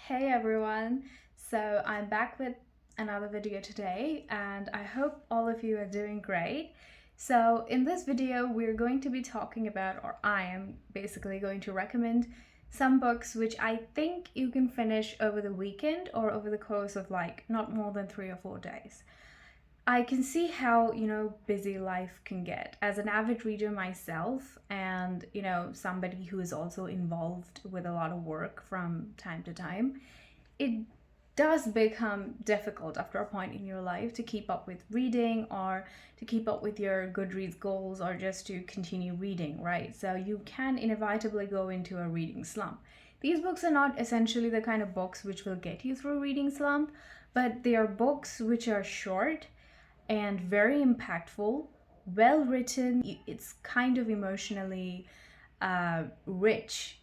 Hey everyone, so I'm back with another video today and I hope all of you are doing great. So in this video we're going to be talking about, or I am basically going to recommend some books which I think you can finish over the weekend or over the course of like not more than 3 or 4 days. I can see how, busy life can get. As an avid reader myself, and, somebody who is also involved with a lot of work from time to time, it does become difficult after a point in your life to keep up with reading or to keep up with your Goodreads goals or just to continue reading, right? So you can inevitably go into a reading slump. These books are not essentially the kind of books which will get you through a reading slump, but they are books which are short and very impactful, well written. It's kind of emotionally rich,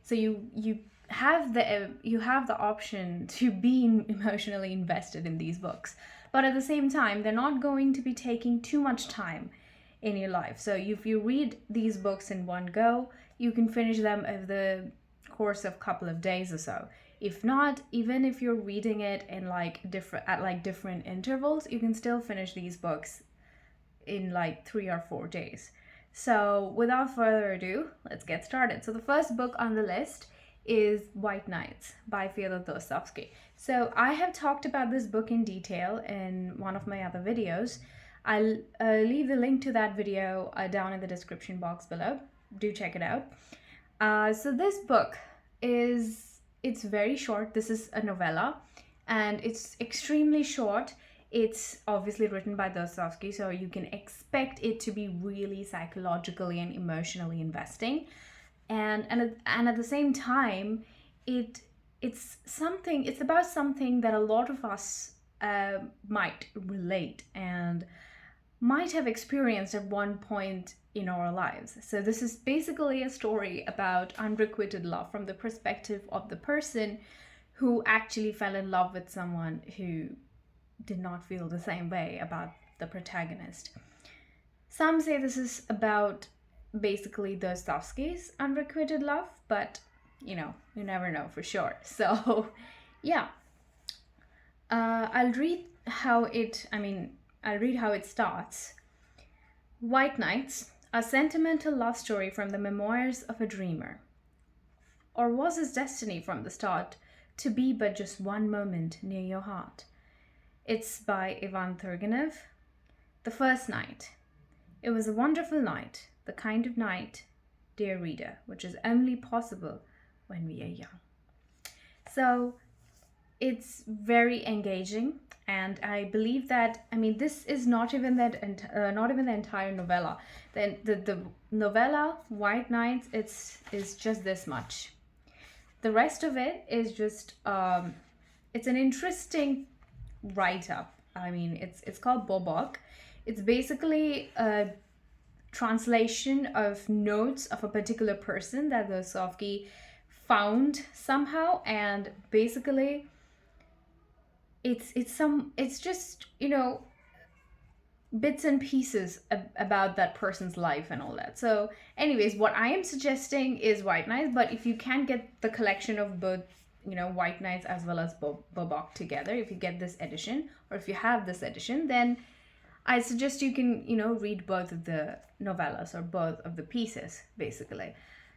So you have the option to be emotionally invested in these books, but at the same time, they're not going to be taking too much time in your life. So if you read these books in one go, you can finish them over the course of a couple of days or so. If not, even if you're reading it in different intervals, you can still finish these books in like 3 or 4 days. So without further ado, let's get started. So the first book on the list is White Nights by Fyodor Dostoevsky. So I have talked about this book in detail in one of my other videos. I'll leave the link to that video down in the description box below. Do check it out. So this book it's very short. This is a novella and it's extremely short. It's obviously written by Dostoevsky, so you can expect it to be really psychologically and emotionally investing. And at the same time, it's about something that a lot of us might relate and might have experienced at one point in our lives. So this is basically a story about unrequited love from the perspective of the person who actually fell in love with someone who did not feel the same way about the protagonist. Some say this is about basically Dostoevsky's unrequited love, but you never know for sure. So, yeah, I'll read how it starts. White Nights, a sentimental love story from the memoirs of a dreamer. Or was his destiny from the start to be but just one moment near your heart? It's by Ivan Turgenev. The first night. It was a wonderful night, the kind of night, dear reader, which is only possible when we are young. So it's very engaging, and I believe that this is not even the entire novella. The novella White Nights is just this much. The rest of it is just it's an interesting write-up. It's called Bobok. It's basically a translation of notes of a particular person that Dostoevsky found somehow, and basically it's just bits and pieces about that person's life and all that. So anyways, what I am suggesting is White Nights, but if you can get the collection of both White Nights as well as Bobok together, if you get this edition or if you have this edition, then I suggest you can read both of the novellas or both of the pieces basically.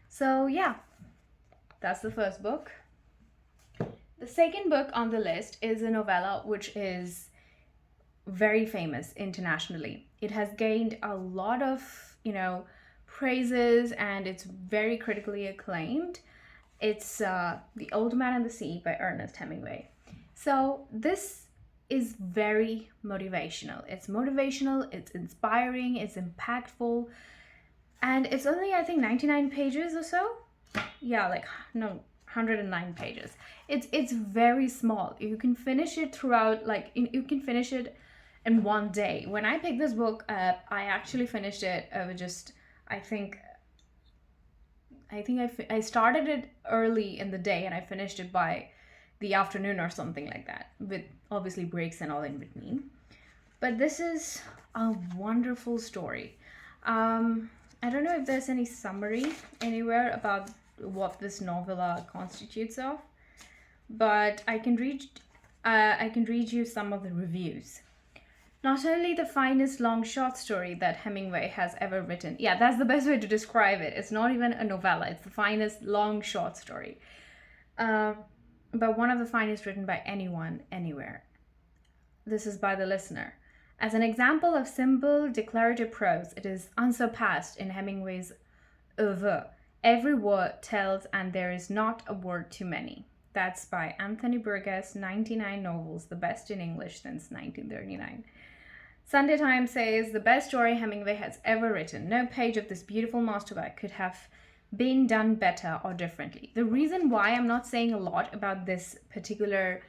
So yeah, that's the first book. The second book on the list is a novella which is very famous internationally. It has gained a lot of, praises, and it's very critically acclaimed. It's The Old Man and the Sea by Ernest Hemingway. So this is very motivational. It's motivational, it's inspiring, it's impactful, and it's only, I think, 99 pages or so. Yeah, 109 pages. It's very small. You can finish it you can finish it in one day. When I picked this book up, I actually finished it over just, I started it early in the day and I finished it by the afternoon or something like that, with obviously breaks and all in between. But this is a wonderful story. I don't know if there's any summary anywhere about what this novella constitutes of, but I can read you some of the reviews. Not only the finest long short story that Hemingway has ever written. Yeah, that's the best way to describe it. It's not even a novella, it's the finest long short story. Uh, but one of the finest written by anyone, anywhere. This is by the listener. As an example of simple, declarative prose, it is unsurpassed in Hemingway's oeuvre. Every word tells, and there is not a word too many. That's by Anthony Burgess, 99 novels, the best in English since 1939. Sunday Times says, the best story Hemingway has ever written. No page of this beautiful masterwork could have been done better or differently. The reason why I'm not saying a lot about this particular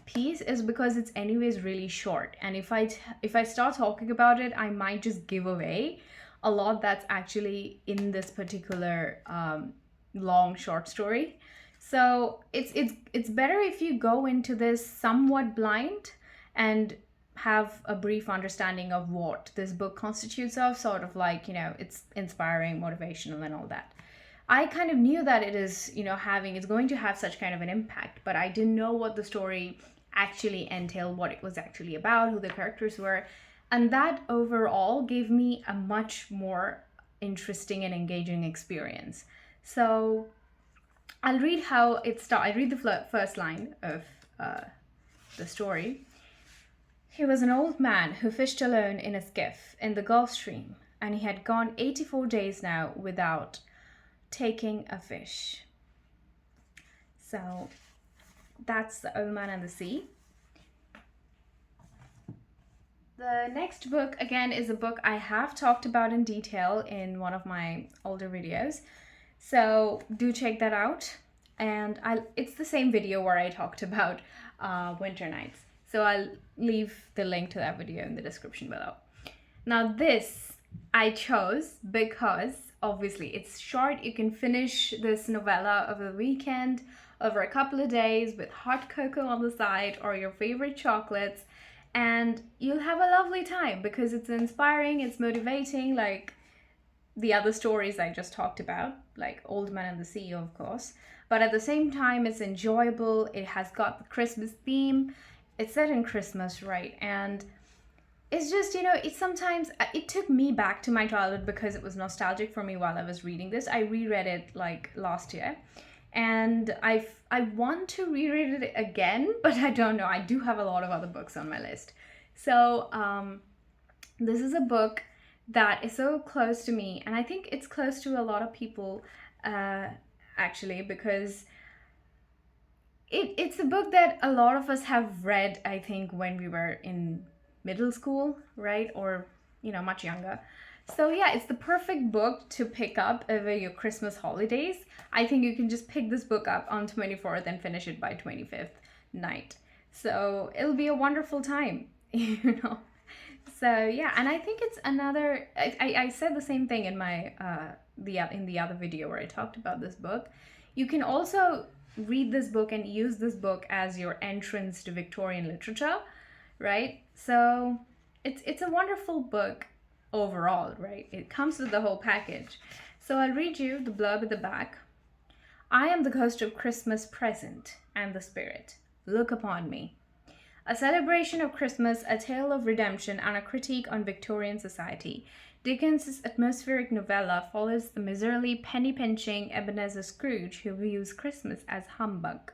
piece is because it's anyways really short, and if I start talking about it, I might just give away a lot that's actually in this particular long short story. So it's better if you go into this somewhat blind and have a brief understanding of what this book constitutes of, sort of like, it's inspiring, motivational, and all that. I kind of knew that it is, it's going to have such kind of an impact, but I didn't know what the story actually entailed, what it was actually about, who the characters were. And that overall gave me a much more interesting and engaging experience. So I'll read how it starts. I read the first line of the story. He was an old man who fished alone in a skiff in the Gulf Stream, and he had gone 84 days now without taking a fish. So that's The Old Man and the Sea. The next book, again, is a book I have talked about in detail in one of my older videos. So do check that out. And it's the same video where I talked about Winter Nights. So I'll leave the link to that video in the description below. Now this I chose because obviously it's short. You can finish this novella over the weekend, over a couple of days with hot cocoa on the side or your favorite chocolates, and you'll have a lovely time because it's inspiring, it's motivating, like the other stories I just talked about, like Old Man and the Sea, of course. But at the same time, it's enjoyable. It has got the Christmas theme. It's set in Christmas, right? And it's just, it sometimes, it took me back to my childhood because it was nostalgic for me while I was reading this. I reread it like last year, and I want to reread it again, but I don't know. I do have a lot of other books on my list. So this is a book that is so close to me, and I think it's close to a lot of people actually, because it's a book that a lot of us have read, I think, when we were in middle school, right? Or, much younger. So yeah, it's the perfect book to pick up over your Christmas holidays. I think you can just pick this book up on 24th and finish it by 25th night. So it'll be a wonderful time, So yeah, and I think it's another. I said the same thing in my in the other video where I talked about this book. You can also read this book and use this book as your entrance to Victorian literature, right? So it's a wonderful book overall, right? It comes with the whole package. So I'll read you the blurb at the back. I am the ghost of Christmas present and the spirit. Look upon me. A celebration of Christmas, a tale of redemption, and a critique on Victorian society, Dickens's atmospheric novella follows the miserly, penny-pinching Ebenezer Scrooge who views Christmas as humbug.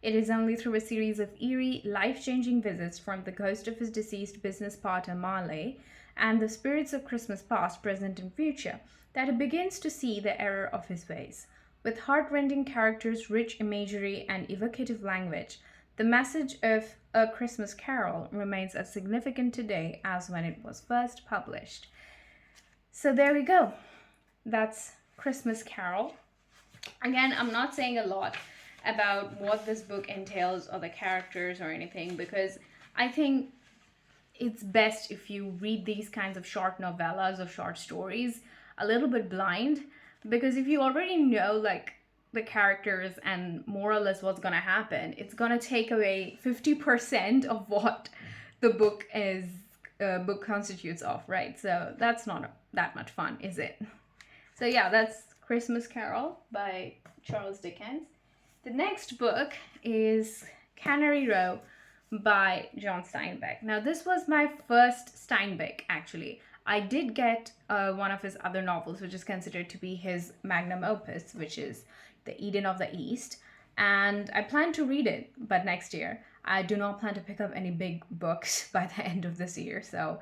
It is only through a series of eerie, life-changing visits from the ghost of his deceased business partner Marley and the spirits of Christmas past, present, and future that he begins to see the error of his ways. With heart-rending characters, rich imagery, and evocative language, the message of A Christmas Carol remains as significant today as when it was first published. So there we go. That's Christmas Carol. Again, I'm not saying a lot about what this book entails or the characters or anything, because I think it's best if you read these kinds of short novellas or short stories a little bit blind, because if you already know like the characters and more or less what's going to happen, it's going to take away 50% of what the book constitutes of, right? So that's not that much fun, is it? So yeah, that's Christmas Carol by Charles Dickens. The next book is Cannery Row by John Steinbeck. Now, this was my first Steinbeck, actually. I did get one of his other novels, which is considered to be his magnum opus, which is The Eden of the East. And I plan to read it, but next year. I do not plan to pick up any big books by the end of this year. So,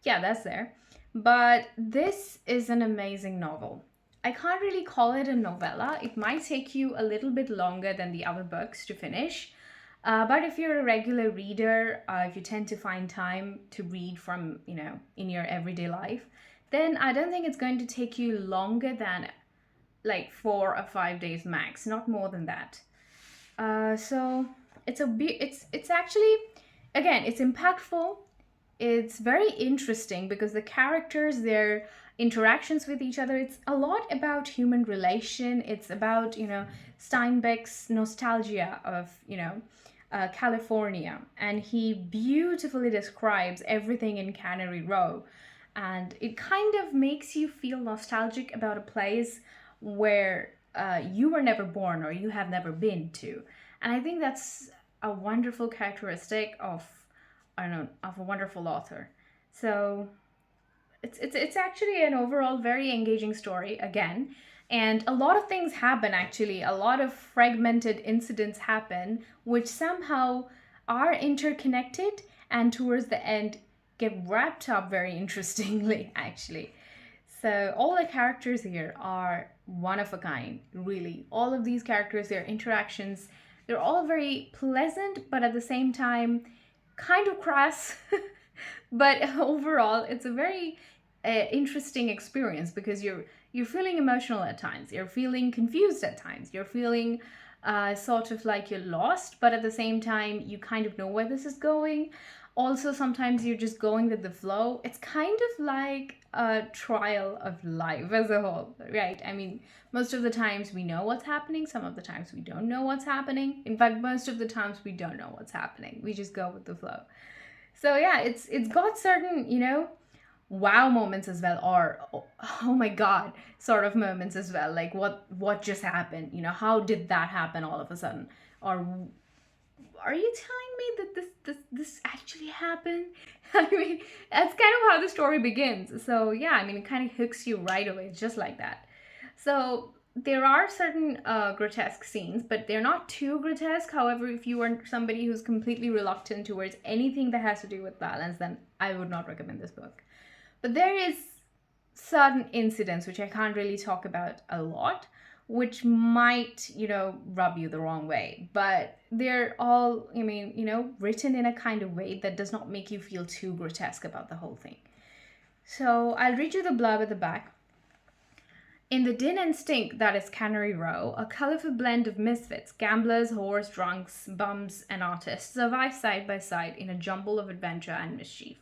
yeah, that's there. But this is an amazing novel. I can't really call it a novella. It might take you a little bit longer than the other books to finish. But if you're a regular reader, if you tend to find time to read from, in your everyday life, then I don't think it's going to take you longer than like 4 or 5 days max, not more than that. So it's actually, again, it's impactful. It's very interesting because the characters, their interactions with each other, it's a lot about human relation. It's about, Steinbeck's nostalgia of, California. And he beautifully describes everything in Cannery Row. And it kind of makes you feel nostalgic about a place where you were never born or you have never been to. And I think that's a wonderful characteristic of, I don't know, of a wonderful author. So it's actually an overall very engaging story again. And a lot of things happen, actually. A lot of fragmented incidents happen, which somehow are interconnected and towards the end get wrapped up very interestingly, actually. So all the characters here are one of a kind, really. All of these characters, their interactions, they're all very pleasant, but at the same time, kind of crass. But overall, it's a very interesting experience because you're feeling emotional at times, you're feeling confused at times, you're feeling sort of like you're lost, but at the same time, you kind of know where this is going. Also, sometimes you're just going with the flow. It's kind of like a trial of life as a whole, right? I mean, most of the times we know what's happening. Some of the times we don't know what's happening. In fact, most of the times we don't know what's happening. We just go with the flow. So yeah, it's got certain, wow moments as well, or oh my god sort of moments as well, like what just happened, how did that happen all of a sudden, or are you telling me that this actually happened? I mean, that's kind of how the story begins. So yeah, I mean, it kind of hooks you right away, just like that. So there are certain grotesque scenes, but they're not too grotesque. However, if you are somebody who's completely reluctant towards anything that has to do with violence, then I would not recommend this book. But there is certain incidents which I can't really talk about a lot, which might, rub you the wrong way. But they're all, written in a kind of way that does not make you feel too grotesque about the whole thing. So I'll read you the blurb at the back. In the din and stink that is Cannery Row, a colorful blend of misfits, gamblers, whores, drunks, bums, and artists survive side by side in a jumble of adventure and mischief.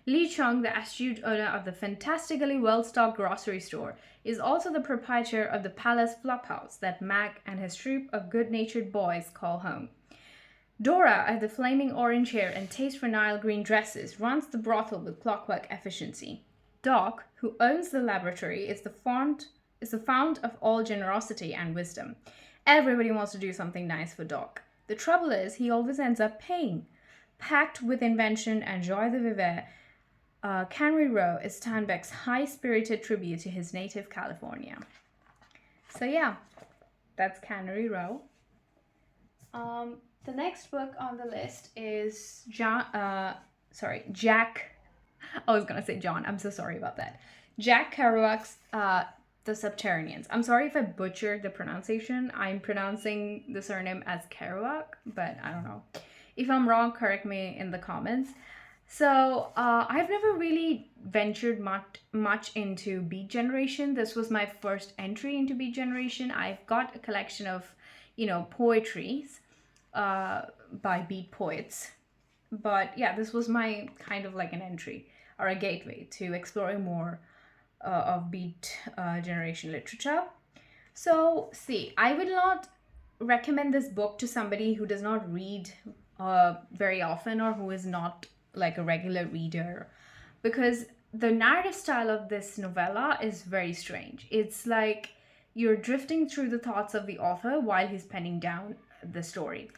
Lee Chung, the astute owner of the fantastically well-stocked grocery store, is also the proprietor of the Palace Flophouse that Mac and his troop of good-natured boys call home. Dora, of the flaming orange hair and taste for Nile green dresses, runs the brothel with clockwork efficiency. Doc, who owns the laboratory, is the fount of all generosity and wisdom. Everybody wants to do something nice for Doc. The trouble is, he always ends up paying. Packed with invention and joie de vivre, Cannery Row is Steinbeck's high-spirited tribute to his native California. So yeah, that's Cannery Row. The next book on the list is Jack. I was gonna say John. I'm so sorry about that. Jack Kerouac's The Subterraneans. I'm sorry if I butchered the pronunciation. I'm pronouncing the surname as Kerouac, but I don't know. If I'm wrong, correct me in the comments. So I've never really ventured much into Beat Generation. This was my first entry into Beat Generation. I've got a collection of, poetries by Beat poets. But yeah, this was my kind of like an entry or a gateway to exploring more of Beat Generation literature. So see, I will not recommend this book to somebody who does not read very often or who is not like a regular reader, because the narrative style of this novella is very strange. It's like, You're drifting through the thoughts of the author while he's penning down the story.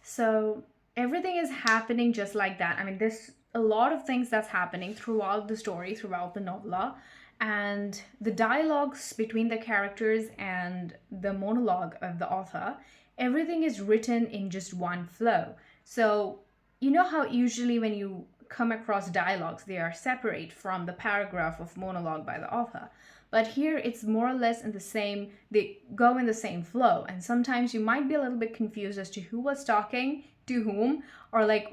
So everything is happening just like that. I mean, there's a lot of things that's happening throughout the story, throughout the novella, and the dialogues between the characters and the monologue of the author, everything is written in just one flow. So, you know how usually when you come across dialogues, they are separate from the paragraph of monologue by the author. But here it's more or less in the same, they go in the same flow. And sometimes you might be a little bit confused as to who was talking to whom, or like,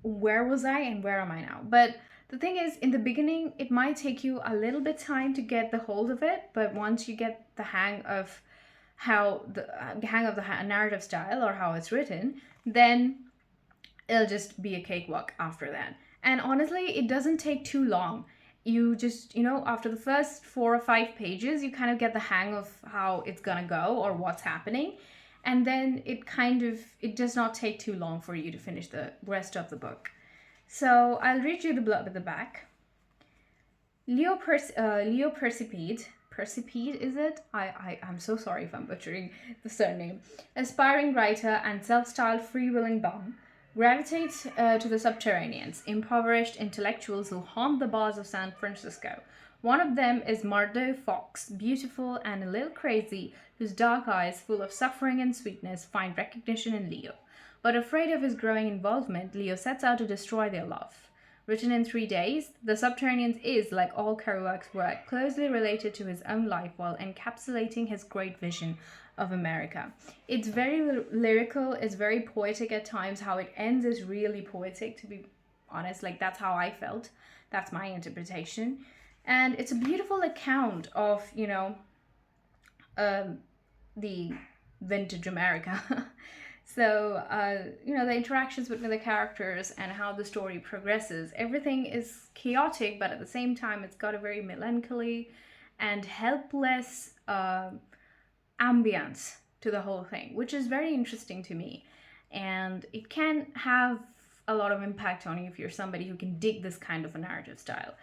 where was I and where am I now? But the thing is, in the beginning, it might take you a little bit time to get the hold of it. But once you get the hang of how the narrative style or how it's written, then it'll just be a cakewalk after that. And honestly, it doesn't take too long. You just, after the first 4 or 5 pages, you kind of get the hang of how it's gonna go or what's happening. And then it does not take too long for you to finish the rest of the book. So I'll read you the blurb at the back. Leo Persipede, is it? I'm so sorry if I'm butchering the surname. Aspiring writer and self-styled free-willing bum gravitates to the subterraneans, impoverished intellectuals who haunt the bars of San Francisco. One of them is Mardo Fox, beautiful and a little crazy, whose dark eyes, full of suffering and sweetness, find recognition in Leo. But afraid of his growing involvement, Leo sets out to destroy their love. Written in 3 days, The Subterraneans is, like all Kerouac's work, closely related to his own life while encapsulating his great vision of America. It's very lyrical, it's very poetic at times. How it ends is really poetic, to be honest. Like, that's how I felt. That's my interpretation. And it's a beautiful account of, the vintage America. So, the interactions between the characters and how the story progresses. Everything is chaotic, but at the same time, it's got a very melancholy and helpless ambience to the whole thing, which is very interesting to me. And it can have a lot of impact on you if you're somebody who can dig this kind of a narrative style.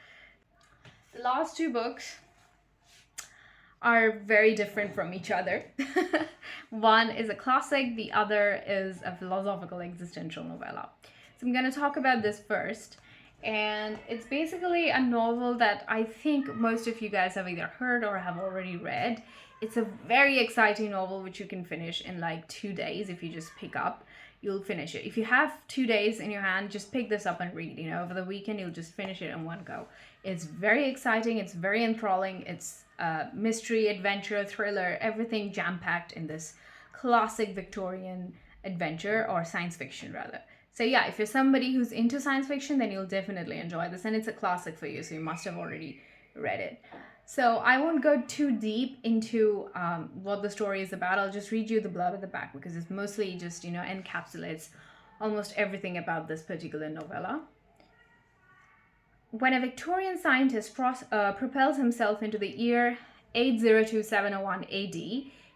The last 2 books are very different from each other. One is a classic, the other is a philosophical existential novella. So I'm going to talk about this first. And it's basically a novel that I think most of you guys have either heard or have already read. It's a very exciting novel which you can finish in like 2 days. If you just pick up, you'll finish it. If you have 2 days in your hand, just pick this up and read. Over the weekend, you'll just finish it in one go. It's very exciting. It's very enthralling. It's mystery, adventure, thriller, everything jam-packed in this classic Victorian adventure, or science fiction rather. So yeah, if you're somebody who's into science fiction, then you'll definitely enjoy this, and it's a classic for you, so you must have already read it. So I won't go too deep into what the story is about. I'll just read you the blurb at the back because it's mostly just, encapsulates almost everything about this particular novella. When a Victorian scientist propels himself into the year 802701 AD,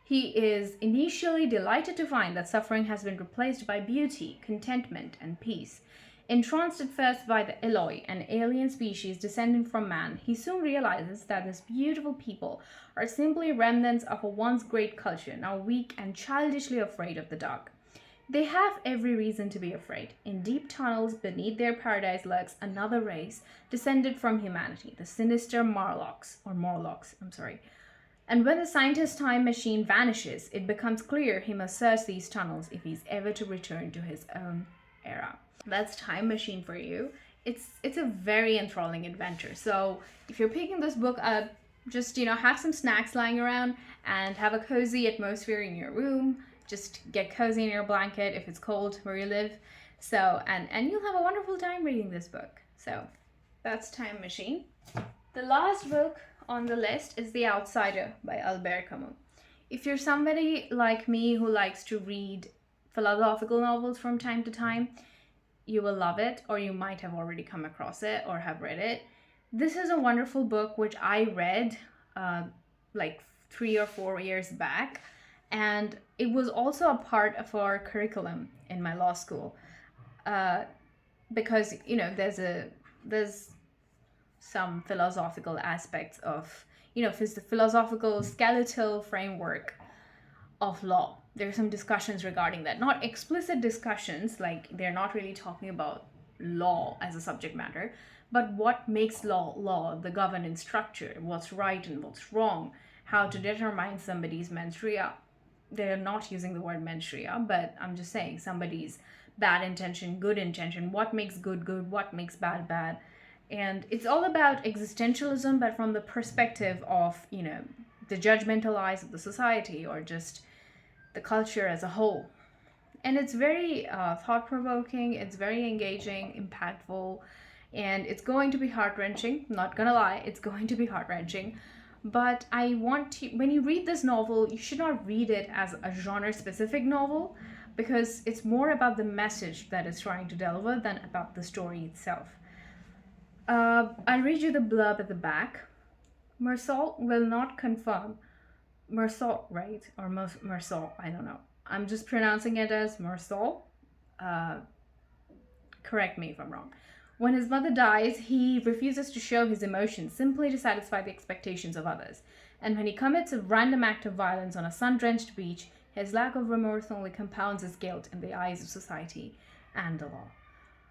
he is initially delighted to find that suffering has been replaced by beauty, contentment, and peace. Entranced at first by the Eloi, an alien species descended from man, he soon realizes that these beautiful people are simply remnants of a once great culture, now weak and childishly afraid of the dark. They have every reason to be afraid. In deep tunnels beneath their paradise lurks another race descended from humanity, the sinister Morlocks. And when the scientist's time machine vanishes, it becomes clear he must search these tunnels if he's ever to return to his own era. That's Time Machine for you. It's a very enthralling adventure. So if you're picking this book up, just have some snacks lying around and have a cozy atmosphere in your room. Just get cozy in your blanket if it's cold where you live. So and you'll have a wonderful time reading this book. So that's Time Machine. The last book on the list is The Outsider by Albert Camus. If you're somebody like me who likes to read philosophical novels from time to time, you will love it, or you might have already come across it or have read it. This is a wonderful book which I read like 3 or 4 years back, and it was also a part of our curriculum in my law school because there's some philosophical aspects of philosophical skeletal framework of law. There are some discussions regarding that, not explicit discussions, like they're not really talking about law as a subject matter, but what makes law, the governance structure, what's right and what's wrong, how to determine somebody's mens rea. They're not using the word mens rea, but I'm just saying somebody's bad intention, good intention, what makes good good, what makes bad bad. And it's all about existentialism, but from the perspective of, the judgmental eyes of the society, or just the culture as a whole. And it's very thought provoking, it's very engaging, impactful, and it's going to be heart wrenching. Not gonna lie, it's going to be heart wrenching. But I want to, when you read this novel, you should not read it as a genre specific novel, because it's more about the message that it's trying to deliver than about the story itself. I'll read you the blurb at the back. Mersal will not confirm. Mersal, right? Or Mersal, I don't know. I'm just pronouncing it as Mersal. Correct me if I'm wrong. When his mother dies, he refuses to show his emotions simply to satisfy the expectations of others. And when he commits a random act of violence on a sun-drenched beach, his lack of remorse only compounds his guilt in the eyes of society and the law.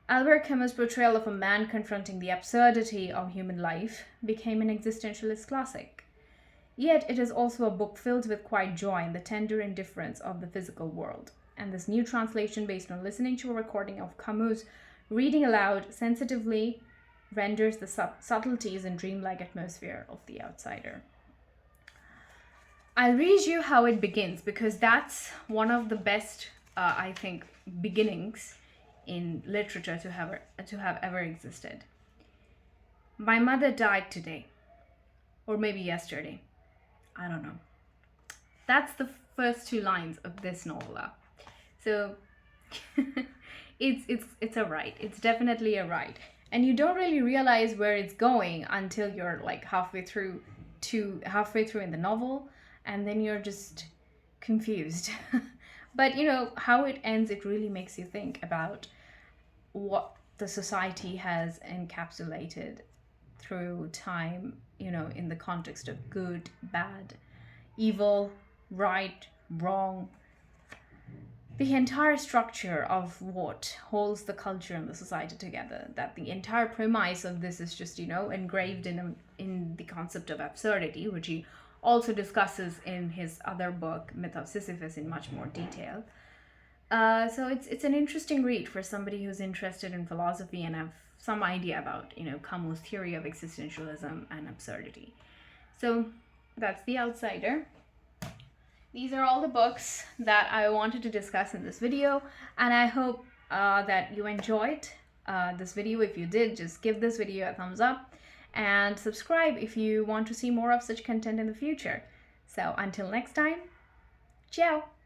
Albert Camus' portrayal of a man confronting the absurdity of human life became an existentialist classic. Yet it is also a book filled with quiet joy in the tender indifference of the physical world. And this new translation, based on listening to a recording of Camus reading aloud sensitively, renders the subtleties and dreamlike atmosphere of The Outsider. I'll read you how it begins, because that's one of the best, I think, beginnings in literature to have ever existed. My mother died today, or maybe yesterday. I don't know. That's the first two lines of this novella. So it's a ride. It's definitely a ride. And you don't really realize where it's going until you're like halfway through in the novel, and then you're just confused. But how it ends, it really makes you think about what the society has encapsulated through time, in the context of good, bad, evil, right, wrong. The entire structure of what holds the culture and the society together, that the entire premise of this is just, engraved in the concept of absurdity, which he also discusses in his other book, Myth of Sisyphus, in much more detail. So it's an interesting read for somebody who's interested in philosophy and have some idea about, Camus' theory of existentialism and absurdity. So that's The Outsider. These are all the books that I wanted to discuss in this video, and I hope that you enjoyed this video. If you did, just give this video a thumbs up and subscribe if you want to see more of such content in the future. So until next time, ciao!